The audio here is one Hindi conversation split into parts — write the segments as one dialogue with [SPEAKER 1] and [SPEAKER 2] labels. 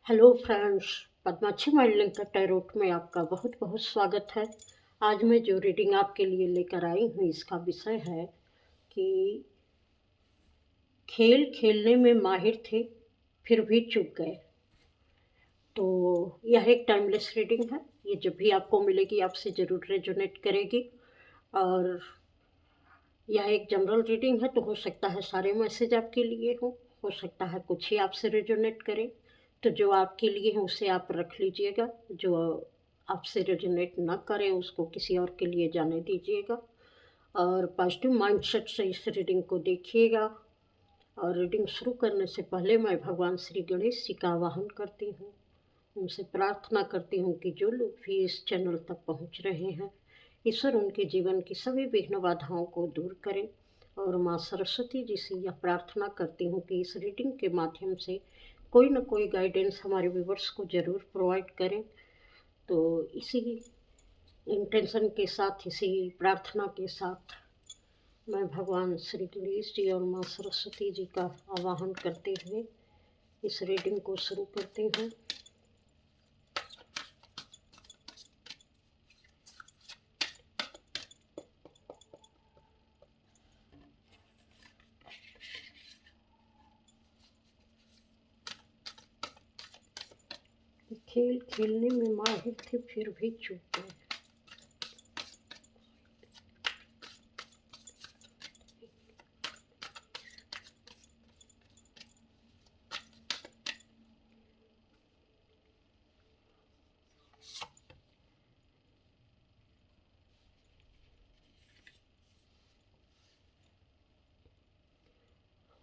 [SPEAKER 1] हेलो फ्रेंड्स, पद्माक्षी माइलिंग का टैरोट में आपका बहुत बहुत स्वागत है। आज मैं जो रीडिंग आपके लिए लेकर आई हूँ इसका विषय है कि खेल खेलने में माहिर थे फिर भी चूक गए। तो यह एक टाइमलेस रीडिंग है। ये जब भी आपको मिलेगी आपसे ज़रूर रेजोनेट करेगी। और यह एक जनरल रीडिंग है, तो हो सकता है सारे मैसेज आपके लिए हो सकता है कुछ ही आपसे रेजोनेट करें। तो जो आपके लिए है उसे आप रख लीजिएगा, जो आपसे रेजोनेट ना करें उसको किसी और के लिए जाने दीजिएगा। और पॉजिटिव माइंडसेट से इस रीडिंग को देखिएगा। और रीडिंग शुरू करने से पहले मैं भगवान श्री गणेश जी का आवाहन करती हूँ। उनसे प्रार्थना करती हूँ कि जो लोग भी इस चैनल तक पहुँच रहे हैं, ईश्वर उनके जीवन की सभी विघ्न बाधाओं को दूर करें। और माँ सरस्वती जी से यह प्रार्थना करती हूँ कि इस रीडिंग के माध्यम से कोई न कोई गाइडेंस हमारे व्यूवर्स को ज़रूर प्रोवाइड करें। तो इसी इंटेंशन के साथ, इसी प्रार्थना के साथ मैं भगवान श्री गणेश जी और माँ सरस्वती जी का आवाहन करते हुए इस रीडिंग को शुरू करती हूँ। खेल खेलने में माहिर थे फिर भी चूक गए।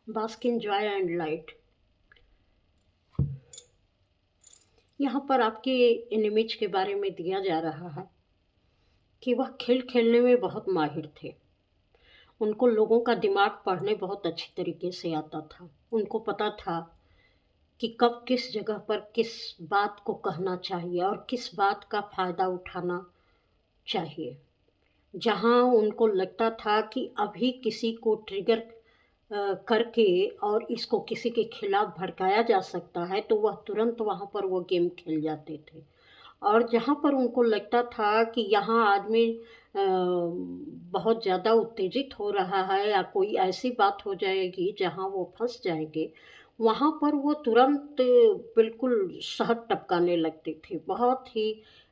[SPEAKER 1] Bask in joy and light. यहाँ पर आपके इमेज के बारे में दिया जा रहा है कि वह खेल खेलने में बहुत माहिर थे। उनको लोगों का दिमाग पढ़ने बहुत अच्छी तरीके से आता था। उनको पता था कि कब किस जगह पर किस बात को कहना चाहिए और किस बात का फ़ायदा उठाना चाहिए। जहाँ उनको लगता था कि अभी किसी को ट्रिगर करके और इसको किसी के खिलाफ भड़काया जा सकता है, तो वह तुरंत वहाँ पर वो गेम खेल जाते थे। और जहाँ पर उनको लगता था कि यहाँ आदमी बहुत ज़्यादा उत्तेजित हो रहा है या कोई ऐसी बात हो जाएगी जहाँ वो फंस जाएंगे, वहाँ पर वो तुरंत बिल्कुल शहद टपकाने लगते थे। बहुत ही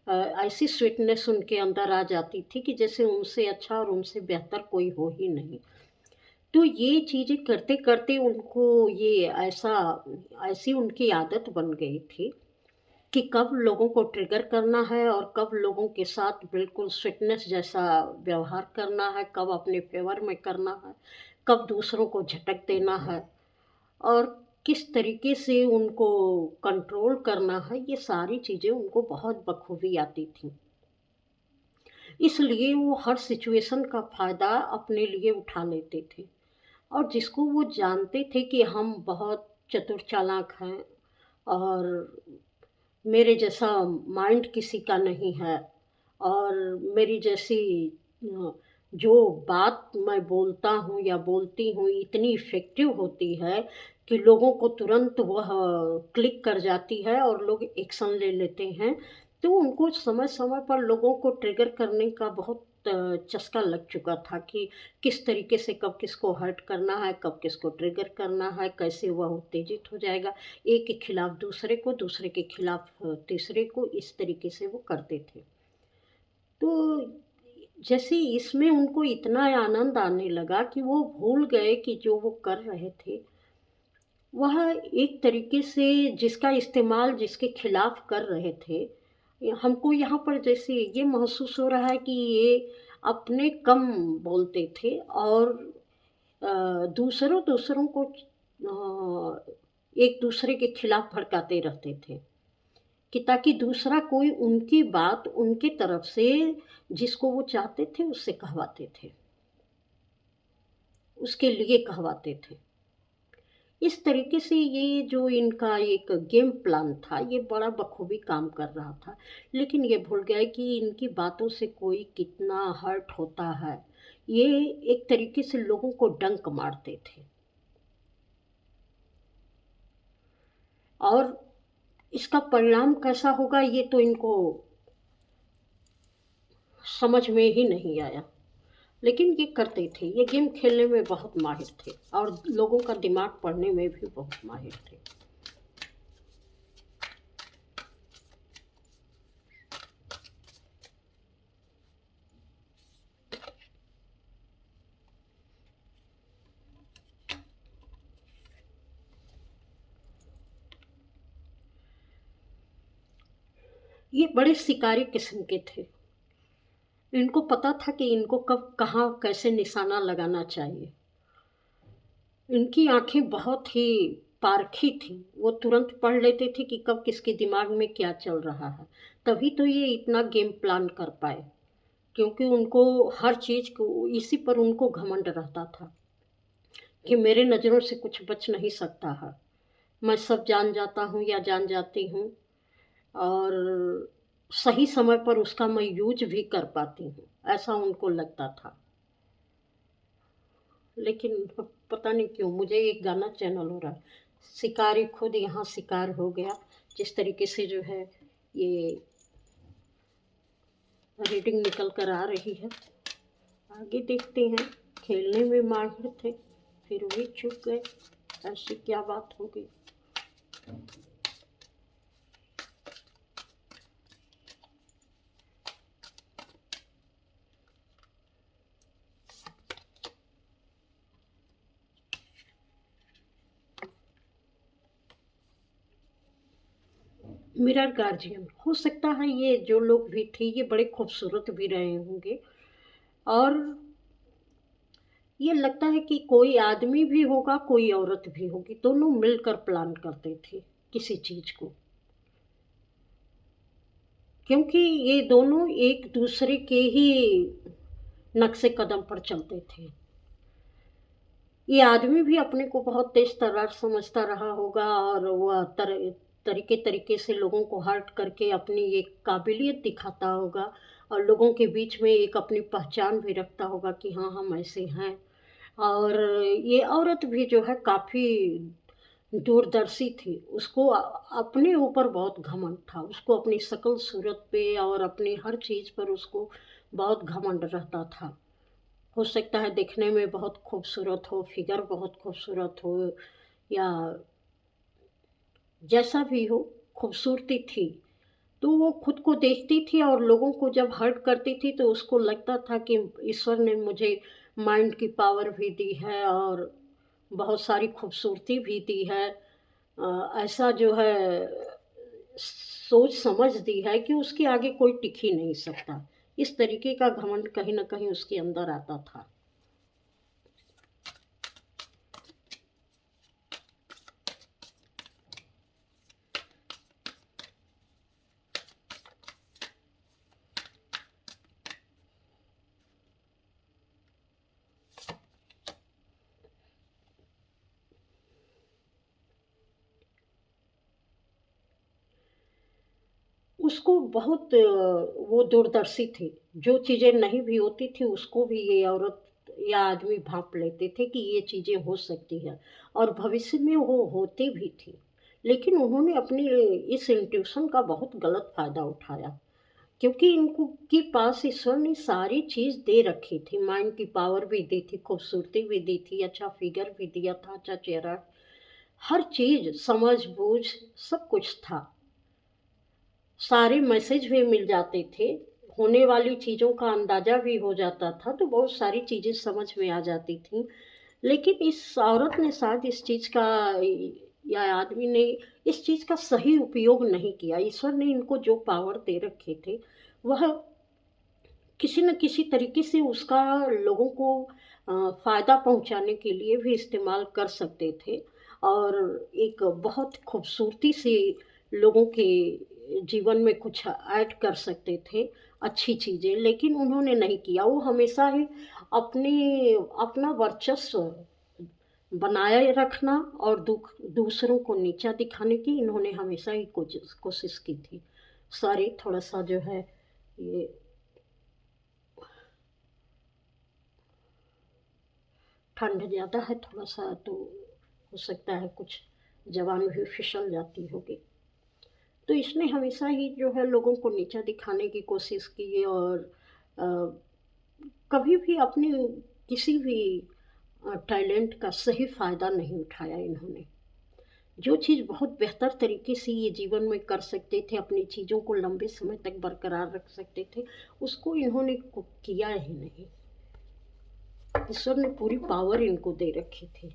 [SPEAKER 1] ऐसी स्वीटनेस उनके अंदर आ जाती थी कि जैसे उनसे अच्छा और उनसे बेहतर कोई हो ही नहीं। तो ये चीज़ें करते करते उनको ये ऐसी उनकी आदत बन गई थी कि कब लोगों को ट्रिगर करना है और कब लोगों के साथ बिल्कुल स्वीटनेस जैसा व्यवहार करना है, कब अपने फेवर में करना है, कब दूसरों को झटक देना है और किस तरीके से उनको कंट्रोल करना है, ये सारी चीज़ें उनको बहुत बखूबी आती थी। इसलिए वो हर सिचुएशन का फ़ायदा अपने लिए उठा लेते थे। और जिसको वो जानते थे कि हम बहुत चतुर चालाक हैं और मेरे जैसा माइंड किसी का नहीं है और मेरी जैसी जो बात मैं बोलता हूँ या बोलती हूँ इतनी इफ़ेक्टिव होती है कि लोगों को तुरंत वह क्लिक कर जाती है और लोग एक्शन ले लेते हैं। तो उनको समय-समय पर लोगों को ट्रिगर करने का बहुत चस्का लग चुका था कि किस तरीके से कब किसको हर्ट करना है, कब किसको ट्रिगर करना है, कैसे वह उत्तेजित हो जाएगा। एक के खिलाफ दूसरे को, दूसरे के खिलाफ तीसरे को, इस तरीके से वो करते थे। तो जैसे इसमें उनको इतना आनंद आने लगा कि वो भूल गए कि जो वो कर रहे थे, वह एक तरीके से जिसका इस्तेमाल जिसके खिलाफ कर रहे थे। हमको यहाँ पर जैसे ये महसूस हो रहा है कि ये अपने कम बोलते थे और दूसरों दूसरों को एक दूसरे के खिलाफ भड़काते रहते थे कि ताकि दूसरा कोई उनकी बात उनकी तरफ से जिसको वो चाहते थे उससे कहवाते थे, उसके लिए कहवाते थे। इस तरीके से ये जो इनका एक गेम प्लान था, ये बड़ा बखूबी काम कर रहा था। लेकिन ये भूल गए कि इनकी बातों से कोई कितना हर्ट होता है। ये एक तरीके से लोगों को डंक मारते थे। और इसका परिणाम कैसा होगा ये तो इनको समझ में ही नहीं आया। लेकिन ये करते थे, ये गेम खेलने में बहुत माहिर थे और लोगों का दिमाग पढ़ने में भी बहुत माहिर थे। ये बड़े शिकारी किस्म के थे। इनको पता था कि इनको कब कहाँ कैसे निशाना लगाना चाहिए। इनकी आंखें बहुत ही पारखी थी, वो तुरंत पढ़ लेते थे कि कब किसके दिमाग में क्या चल रहा है। तभी तो ये इतना गेम प्लान कर पाए, क्योंकि उनको हर चीज़ को इसी पर उनको घमंड रहता था कि मेरे नज़रों से कुछ बच नहीं सकता है, मैं सब जान जाता हूँ या जान जाती हूँ, और सही समय पर उसका मैं यूज भी कर पाती हूँ, ऐसा उनको लगता था। लेकिन पता नहीं क्यों मुझे एक गाना चैनल हो रहा है, शिकारी खुद यहाँ शिकार हो गया। जिस तरीके से जो है ये रीडिंग निकल कर आ रही है, आगे देखते हैं। खेलने में माहिर थे फिर भी चूक गए, ऐसी क्या बात हो गई। मिरर गार्जियन हो सकता है, ये जो लोग भी थे ये बड़े खूबसूरत भी रहे होंगे, और ये लगता है कि कोई आदमी भी होगा कोई औरत भी होगी, दोनों मिलकर प्लान करते थे किसी चीज़ को, क्योंकि ये दोनों एक दूसरे के ही नक्शे कदम पर चलते थे। ये आदमी भी अपने को बहुत तेज तर्रार समझता रहा होगा, और वह तरीके तरीके से लोगों को हर्ट करके अपनी एक काबिलियत दिखाता होगा, और लोगों के बीच में एक अपनी पहचान भी रखता होगा कि हाँ हम ऐसे हैं। और ये औरत भी जो है काफ़ी दूरदर्शी थी, उसको अपने ऊपर बहुत घमंड था, उसको अपनी शक्ल सूरत पे और अपनी हर चीज़ पर उसको बहुत घमंड रहता था। हो सकता है देखने में बहुत खूबसूरत हो, फिगर बहुत खूबसूरत हो, या जैसा भी हो, खूबसूरती थी। तो वो खुद को देखती थी और लोगों को जब हर्ट करती थी तो उसको लगता था कि ईश्वर ने मुझे माइंड की पावर भी दी है और बहुत सारी खूबसूरती भी दी है। ऐसा जो है सोच समझ दी है कि उसके आगे कोई टिक ही नहीं सकता। इस तरीके का घमंड कहीं न कहीं उसके अंदर आता था। उसको बहुत वो दूरदर्शी थी। जो चीज़ें नहीं भी होती थी उसको भी ये औरत या आदमी भाँप लेते थे कि ये चीज़ें हो सकती हैं, और भविष्य में वो होती भी थी। लेकिन उन्होंने अपनी इस इंट्यूशन का बहुत गलत फ़ायदा उठाया, क्योंकि इनको के पास ईश्वर ने सारी चीज़ दे रखी थी। माइंड की पावर भी दी थी, खूबसूरती भी दी थी, अच्छा फिगर भी दिया था, अच्छा चेहरा, हर चीज़ समझ-बूझ सब कुछ था। सारे मैसेज भी मिल जाते थे, होने वाली चीज़ों का अंदाज़ा भी हो जाता था, तो बहुत सारी चीज़ें समझ में आ जाती थीं। लेकिन इस औरत ने शायद इस चीज़ का या आदमी ने इस चीज़ का सही उपयोग नहीं किया। ईश्वर ने इनको जो पावर दे रखे थे, वह किसी न किसी तरीके से उसका लोगों को फ़ायदा पहुँचाने के लिए भी इस्तेमाल कर सकते थे, और एक बहुत खूबसूरती से लोगों के जीवन में कुछ ऐड कर सकते थे, अच्छी चीज़ें, लेकिन उन्होंने नहीं किया। वो हमेशा ही अपनी अपना वर्चस्व बनाए रखना और दूसरों को नीचा दिखाने की इन्होंने हमेशा ही कोशिश कोशिश की थी। सॉरी, थोड़ा-सा जो है ये ठंड ज़्यादा है थोड़ा-सा, तो हो सकता है कुछ ज़बान भी फिसल जाती होगी। तो इसने हमेशा ही जो है लोगों को नीचा दिखाने की कोशिश की और अ, कभी भी अपनी किसी भी टैलेंट का सही फ़ायदा नहीं उठाया इन्होंने। जो चीज़ बहुत बेहतर तरीके से ये जीवन में कर सकते थे, अपनी चीज़ों को लंबे समय तक बरकरार रख सकते थे, उसको इन्होंने किया ही नहीं। ईश्वर ने पूरी पावर इनको दे रखी थी,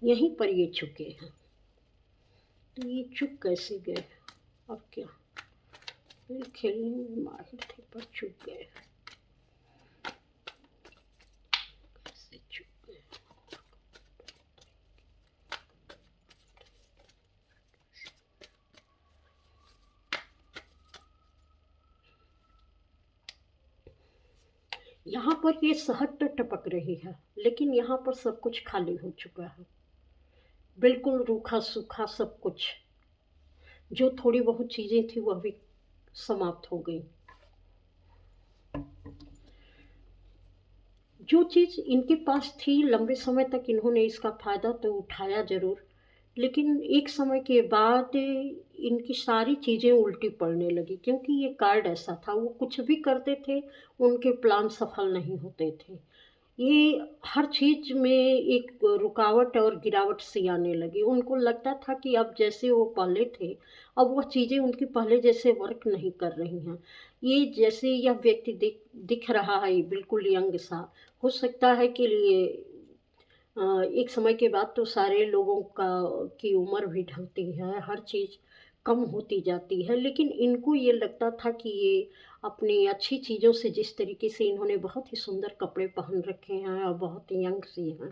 [SPEAKER 1] यहीं पर ये चुके हैं। तो ये चुक कैसे गए? अब क्या, ये खेलने में माहिर थे पर चुक गए, कैसे चुक गए? यहाँ पर ये शहद तो टपक रही है, लेकिन यहाँ पर सब कुछ खाली हो चुका है, बिल्कुल रूखा सूखा सब कुछ। जो थोड़ी बहुत चीज़ें थी वह भी समाप्त हो गई। जो चीज़ इनके पास थी लंबे समय तक इन्होंने इसका फ़ायदा तो उठाया ज़रूर, लेकिन एक समय के बाद इनकी सारी चीज़ें उल्टी पड़ने लगी, क्योंकि ये कार्ड ऐसा था, वो कुछ भी करते थे उनके प्लान सफल नहीं होते थे। ये हर चीज़ में एक रुकावट और गिरावट सी आने लगी। उनको लगता था कि अब जैसे वो पहले थे, अब वह चीज़ें उनकी पहले जैसे वर्क नहीं कर रही हैं। ये जैसे यह व्यक्ति दिख रहा है बिल्कुल यंग सा, हो सकता है कि एक समय के बाद तो सारे लोगों की उम्र भी ढलती है, हर चीज़ कम होती जाती है, लेकिन इनको ये लगता था कि ये अपनी अच्छी चीज़ों से, जिस तरीके से इन्होंने बहुत ही सुंदर कपड़े पहन रखे हैं और बहुत यंग सी हैं,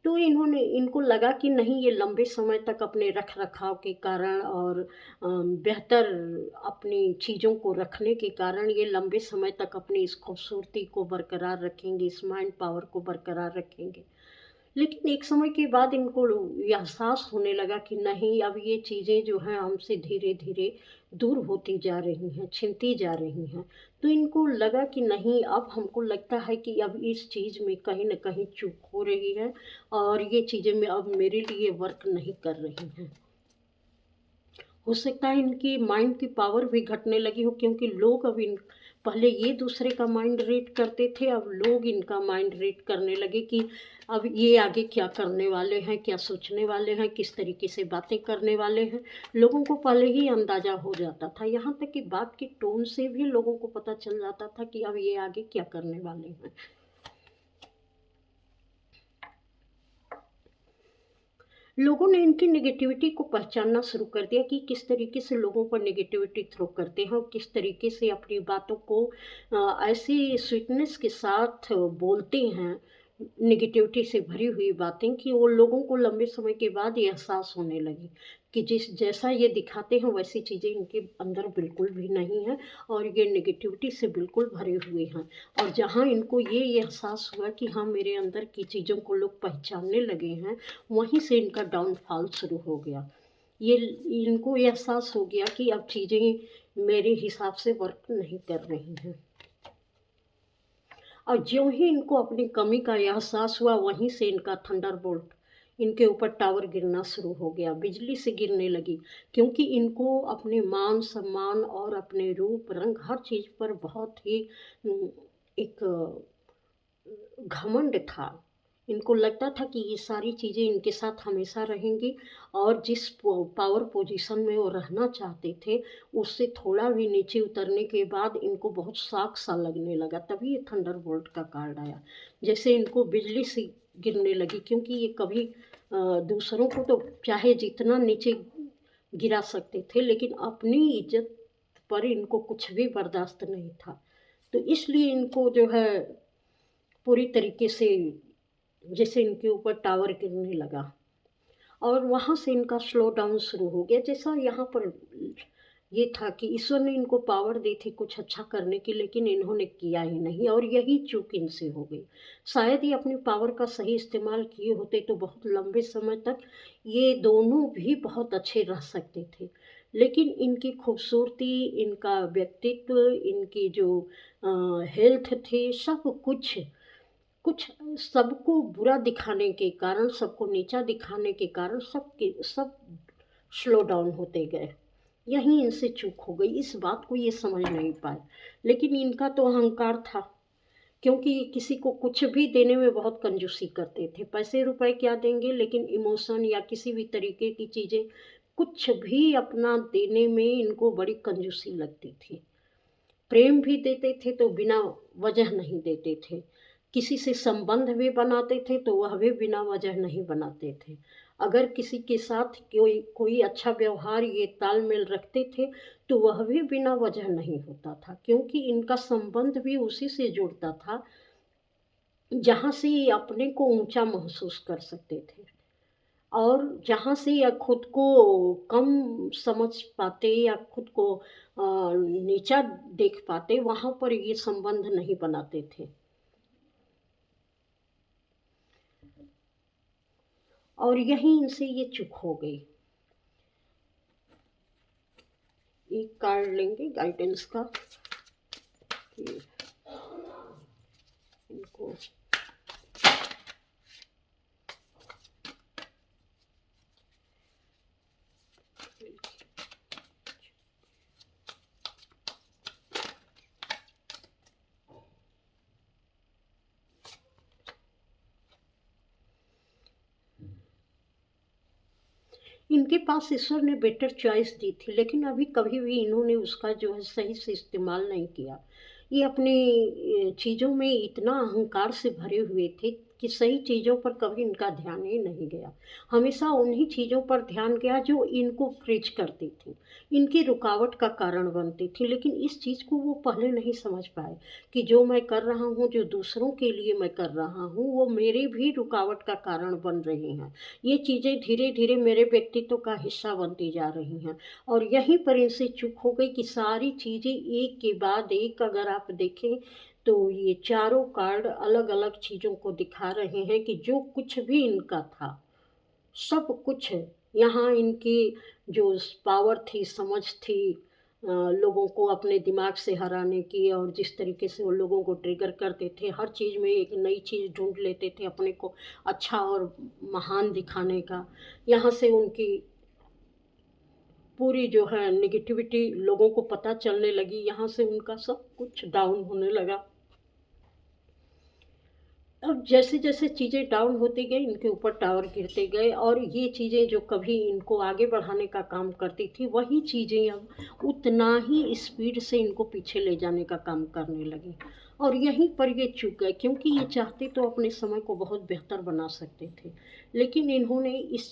[SPEAKER 1] तो इनको लगा कि नहीं, ये लंबे समय तक अपने रख रखाव के कारण और बेहतर अपनी चीज़ों को रखने के कारण ये लंबे समय तक अपनी इस खूबसूरती को बरकरार रखेंगे, इस माइंड पावर को बरकरार रखेंगे। लेकिन एक समय के बाद इनको ये एहसास होने लगा कि नहीं, अब ये चीज़ें जो हैं हमसे धीरे-धीरे दूर होती जा रही हैं, छिनती जा रही हैं। तो इनको लगा कि नहीं, अब हमको लगता है कि अब इस चीज़ में कहीं न कहीं चूक हो रही है और ये चीज़ें अब मेरे लिए वर्क नहीं कर रही हैं। हो सकता है इनकी माइंड की पावर भी घटने लगी हो, क्योंकि लोग अब इन पहले ये दूसरे का माइंड रीड करते थे, अब लोग इनका माइंड रीड करने लगे कि अब ये आगे क्या करने वाले हैं, क्या सोचने वाले हैं, किस तरीके से बातें करने वाले हैं। लोगों को पहले ही अंदाज़ा हो जाता था, यहाँ तक कि बात की टोन से भी लोगों को पता चल जाता था कि अब ये आगे क्या करने वाले हैं। लोगों ने इनकी नेगेटिविटी को पहचानना शुरू कर दिया कि किस तरीके से लोगों पर नेगेटिविटी थ्रो करते हैं और किस तरीके से अपनी बातों को ऐसी स्वीटनेस के साथ बोलते हैं, नेगेटिविटी से भरी हुई बातें, कि वो लोगों को लंबे समय के बाद ये एहसास होने लगी कि जिस जैसा ये दिखाते हैं वैसी चीज़ें इनके अंदर बिल्कुल भी नहीं है और ये नेगेटिविटी से बिल्कुल भरे हुए हैं। और जहाँ इनको ये एहसास हुआ कि हाँ, मेरे अंदर की चीज़ों को लोग पहचानने लगे हैं, वहीं से इनका डाउनफॉल शुरू हो गया। ये इनको ये एहसास हो गया कि अब चीज़ें मेरे हिसाब से वर्क नहीं कर रही हैं। और ज्यों ही इनको अपनी कमी का एहसास हुआ, वहीं से इनका थंडरबोल्ट इनके ऊपर टावर गिरना शुरू हो गया, बिजली से गिरने लगी, क्योंकि इनको अपने मान सम्मान और अपने रूप रंग हर चीज़ पर बहुत ही एक घमंड था। इनको लगता था कि ये सारी चीज़ें इनके साथ हमेशा रहेंगी और जिस पावर पोजीशन में वो रहना चाहते थे, उससे थोड़ा भी नीचे उतरने के बाद इनको बहुत शॉक सा लगने लगा। तभी ये थंडरबोल्ट का कार्ड आया। जैसे इनको बिजली सी गिरने लगी, क्योंकि ये कभी दूसरों को तो चाहे जितना नीचे गिरा सकते थे, लेकिन अपनी इज़्ज़त पर इनको कुछ भी बर्दाश्त नहीं था। तो इसलिए इनको जो है पूरी तरीके से जैसे इनके ऊपर टावर गिरने लगा और वहाँ से इनका स्लो डाउन शुरू हो गया। जैसा यहाँ पर ये था कि ईश्वर ने इनको पावर दी थी कुछ अच्छा करने की, लेकिन इन्होंने किया ही नहीं और यही चूक इनसे हो गई। शायद ये अपनी पावर का सही इस्तेमाल किए होते तो बहुत लंबे समय तक ये दोनों भी बहुत अच्छे रह सकते थे। लेकिन इनकी खूबसूरती, इनका व्यक्तित्व, इनकी जो हेल्थ थी, सब कुछ कुछ सबको बुरा दिखाने के कारण, सबको नीचा दिखाने के कारण सब स्लो डाउन होते गए। यहीं इनसे चूक हो गई, इस बात को ये समझ नहीं पाए। लेकिन इनका तो अहंकार था, क्योंकि ये किसी को कुछ भी देने में बहुत कंजूसी करते थे। पैसे रुपए क्या देंगे, लेकिन इमोशन या किसी भी तरीके की चीज़ें कुछ भी अपना देने में इनको बड़ी कंजूसी लगती थी। प्रेम भी देते थे तो बिना वजह नहीं देते थे। किसी से संबंध भी बनाते थे तो वह भी बिना वजह नहीं बनाते थे। अगर किसी के साथ कोई कोई अच्छा व्यवहार ये तालमेल रखते थे तो वह भी बिना वजह नहीं होता था, क्योंकि इनका संबंध भी उसी से जुड़ता था जहाँ से ये अपने को ऊंचा महसूस कर सकते थे, और जहाँ से या खुद को कम समझ पाते या खुद को नीचा देख पाते, वहाँ पर ये संबंध नहीं बनाते थे। और यहीं इनसे ये चूक हो गई। एक कार्ड लेंगे गाइडेंस का कि इनको इनके पास ईश्वर ने बेटर चॉइस दी थी, लेकिन अभी कभी भी इन्होंने उसका जो है सही से इस्तेमाल नहीं किया। ये अपनी चीज़ों में इतना अहंकार से भरे हुए थे कि सही चीज़ों पर कभी इनका ध्यान ही नहीं गया। हमेशा उन्हीं चीज़ों पर ध्यान गया जो इनको फ्रिज करती थी, इनकी रुकावट का कारण बनती थी। लेकिन इस चीज़ को वो पहले नहीं समझ पाए कि जो मैं कर रहा हूँ, जो दूसरों के लिए मैं कर रहा हूँ, वो मेरे भी रुकावट का कारण बन रही हैं। ये चीज़ें धीरे धीरे मेरे व्यक्तित्व का हिस्सा बनती जा रही हैं, और यहीं पर इनसे चूक हो गई कि सारी चीज़ें एक के बाद एक अगर आप देखें तो ये चारों कार्ड अलग अलग चीज़ों को दिखा रहे हैं कि जो कुछ भी इनका था, सब कुछ यहाँ इनकी जो पावर थी, समझ थी, लोगों को अपने दिमाग से हराने की, और जिस तरीके से वो लोगों को ट्रिगर करते थे, हर चीज़ में एक नई चीज़ ढूंढ लेते थे अपने को अच्छा और महान दिखाने का। यहाँ से उनकी पूरी जो है नेगेटिविटी लोगों को पता चलने लगी, यहाँ से उनका सब कुछ डाउन होने लगा। अब जैसे-जैसे चीज़ें डाउन होती गई, इनके ऊपर टावर गिरते गए, और ये चीज़ें जो कभी इनको आगे बढ़ाने का काम करती थी, वही चीज़ें अब उतना ही स्पीड से इनको पीछे ले जाने का काम करने लगी। और यहीं पर ये चूक गए, क्योंकि ये चाहते तो अपने समय को बहुत बेहतर बना सकते थे। लेकिन इन्होंने इस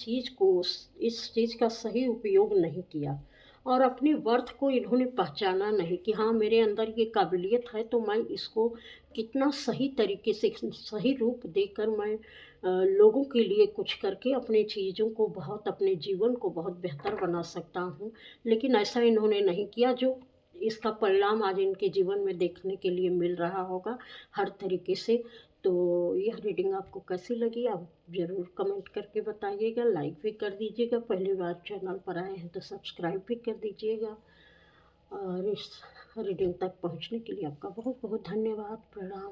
[SPEAKER 1] चीज़ का सही उपयोग नहीं किया, और अपने वर्थ को इन्होंने पहचाना नहीं कि हाँ, मेरे अंदर ये काबिलियत है, तो मैं इसको कितना सही तरीके से सही रूप देकर मैं लोगों के लिए कुछ करके अपने चीज़ों को बहुत, अपने जीवन को बहुत बेहतर बना सकता हूँ। लेकिन ऐसा इन्होंने नहीं किया, जो इसका परिणाम आज इनके जीवन में देखने के लिए मिल रहा होगा हर तरीके से। तो यह रीडिंग आपको कैसी लगी, आप ज़रूर कमेंट करके बताइएगा, लाइक भी कर दीजिएगा, पहली बार चैनल पर आए हैं तो सब्सक्राइब भी कर दीजिएगा। और इस रीडिंग तक पहुँचने के लिए आपका बहुत बहुत धन्यवाद। प्रणाम।